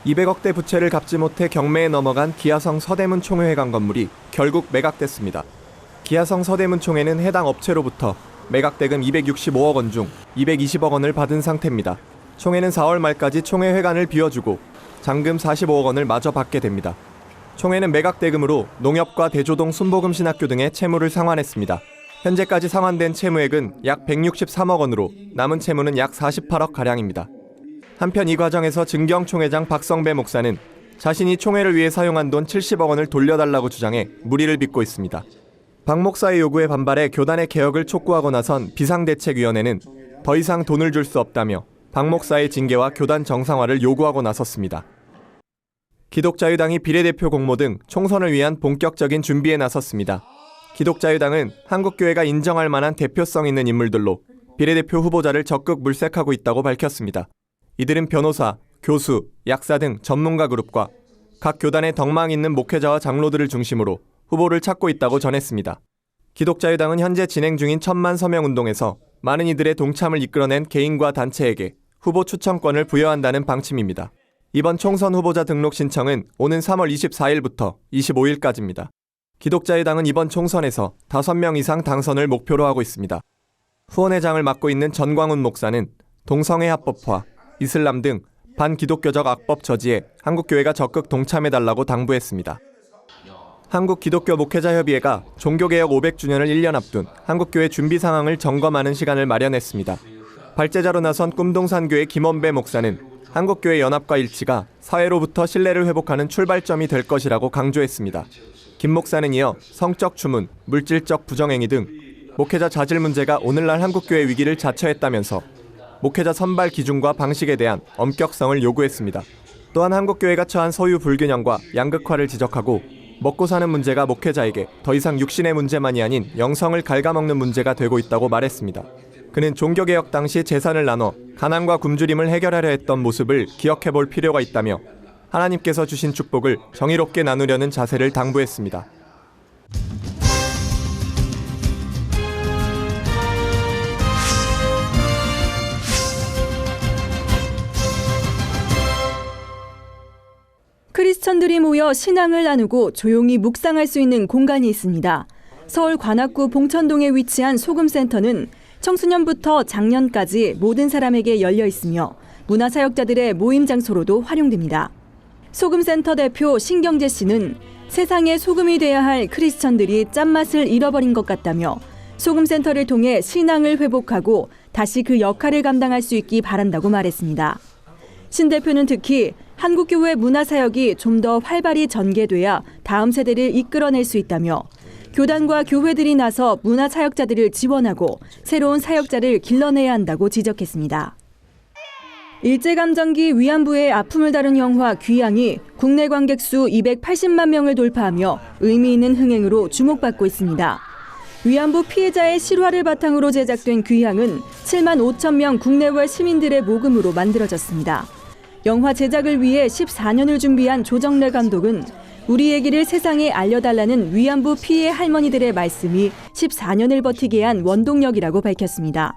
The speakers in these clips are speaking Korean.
200억대 부채를 갚지 못해 경매에 넘어간 기아성 서대문 총회회관 건물이 결국 매각됐습니다. 기아성 서대문 총회는 해당 업체로부터 매각대금 265억 원 중 220억 원을 받은 상태입니다. 총회는 4월 말까지 총회회관을 비워주고 잔금 45억 원을 마저 받게 됩니다. 총회는 매각대금으로 농협과 대조동 순복음신학교 등의 채무를 상환했습니다. 현재까지 상환된 채무액은 약 163억 원으로 남은 채무는 약 48억가량입니다. 한편 이 과정에서 증경총회장 박성배 목사는 자신이 총회를 위해 사용한 돈 70억 원을 돌려달라고 주장해 물의를 빚고 있습니다. 박 목사의 요구에 반발해 교단의 개혁을 촉구하고 나선 비상대책위원회는 더 이상 돈을 줄 수 없다며 박 목사의 징계와 교단 정상화를 요구하고 나섰습니다. 기독자유당이 비례대표 공모 등 총선을 위한 본격적인 준비에 나섰습니다. 기독자유당은 한국교회가 인정할 만한 대표성 있는 인물들로 비례대표 후보자를 적극 물색하고 있다고 밝혔습니다. 이들은 변호사, 교수, 약사 등 전문가 그룹과 각 교단의 덕망 있는 목회자와 장로들을 중심으로 후보를 찾고 있다고 전했습니다. 기독자유당은 현재 진행 중인 1000만 서명 운동에서 많은 이들의 동참을 이끌어낸 개인과 단체에게 후보 추천권을 부여한다는 방침입니다. 이번 총선 후보자 등록 신청은 오는 3월 24일부터 25일까지입니다. 기독자유당은 이번 총선에서 5명 이상 당선을 목표로 하고 있습니다. 후원회장을 맡고 있는 전광훈 목사는 동성애 합법화, 이슬람 등 반기독교적 악법 저지에 한국교회가 적극 동참해달라고 당부했습니다. 한국기독교목회자협의회가 종교개혁 500주년을 1년 앞둔 한국교회 준비 상황을 점검하는 시간을 마련했습니다. 발제자로 나선 꿈동산교회 김원배 목사는 한국교회 연합과 일치가 사회로부터 신뢰를 회복하는 출발점이 될 것이라고 강조했습니다. 김 목사는 이어 성적 추문, 물질적 부정행위 등 목회자 자질 문제가 오늘날 한국교회 위기를 자처했다면서 목회자 선발 기준과 방식에 대한 엄격성을 요구했습니다. 또한 한국교회가 처한 소유 불균형과 양극화를 지적하고 먹고 사는 문제가 목회자에게 더 이상 육신의 문제만이 아닌 영성을 갉아먹는 문제가 되고 있다고 말했습니다. 그는 종교개혁 당시 재산을 나눠 가난과 굶주림을 해결하려 했던 모습을 기억해볼 필요가 있다며 하나님께서 주신 축복을 정의롭게 나누려는 자세를 당부했습니다. 크리스천들이 모여 신앙을 나누고 조용히 묵상할 수 있는 공간이 있습니다. 서울 관악구 봉천동에 위치한 소금센터는 청소년부터 장년까지 모든 사람에게 열려 있으며 문화사역자들의 모임 장소로도 활용됩니다. 소금센터 대표 신경재 씨는 세상에 소금이 돼야 할 크리스천들이 짠맛을 잃어버린 것 같다며 소금센터를 통해 신앙을 회복하고 다시 그 역할을 감당할 수 있기 바란다고 말했습니다. 신 대표는 특히 한국교회 문화사역이 좀 더 활발히 전개돼야 다음 세대를 이끌어낼 수 있다며 교단과 교회들이 나서 문화사역자들을 지원하고 새로운 사역자를 길러내야 한다고 지적했습니다. 일제감정기 위안부의 아픔을 다룬 영화 귀향이 국내 관객 수 280만 명을 돌파하며 의미 있는 흥행으로 주목받고 있습니다. 위안부 피해자의 실화를 바탕으로 제작된 귀향은 7만 5천 명 국내외 시민들의 모금으로 만들어졌습니다. 영화 제작을 위해 14년을 준비한 조정래 감독은 우리 얘기를 세상에 알려달라는 위안부 피해 할머니들의 말씀이 14년을 버티게 한 원동력이라고 밝혔습니다.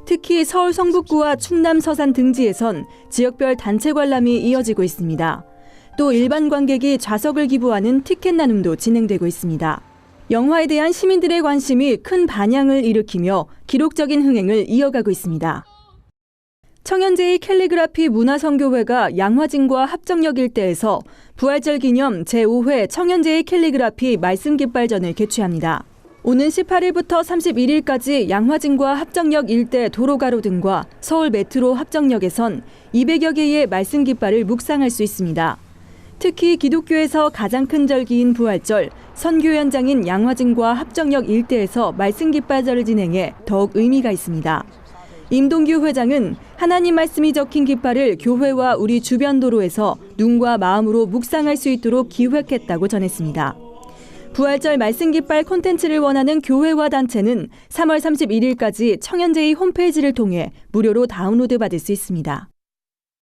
특히 서울 성북구와 충남 서산 등지에선 지역별 단체 관람이 이어지고 있습니다. 또 일반 관객이 좌석을 기부하는 티켓 나눔도 진행되고 있습니다. 영화에 대한 시민들의 관심이 큰 반향을 일으키며 기록적인 흥행을 이어가고 있습니다. 청현제의 캘리그라피 문화선교회가 양화진과 합정역 일대에서 부활절 기념 제5회 청현제의 캘리그라피 말씀 깃발전을 개최합니다. 오는 18일부터 31일까지 양화진과 합정역 일대 도로가로 등과 서울 메트로 합정역에선 200여 개의 말씀 깃발을 묵상할 수 있습니다. 특히 기독교에서 가장 큰 절기인 부활절, 선교 현장인 양화진과 합정역 일대에서 말씀 깃발절을 진행해 더욱 의미가 있습니다. 임동규 회장은 하나님 말씀이 적힌 깃발을 교회와 우리 주변 도로에서 눈과 마음으로 묵상할 수 있도록 기획했다고 전했습니다. 부활절 말씀 깃발 콘텐츠를 원하는 교회와 단체는 3월 31일까지 청현제의 홈페이지를 통해 무료로 다운로드 받을 수 있습니다.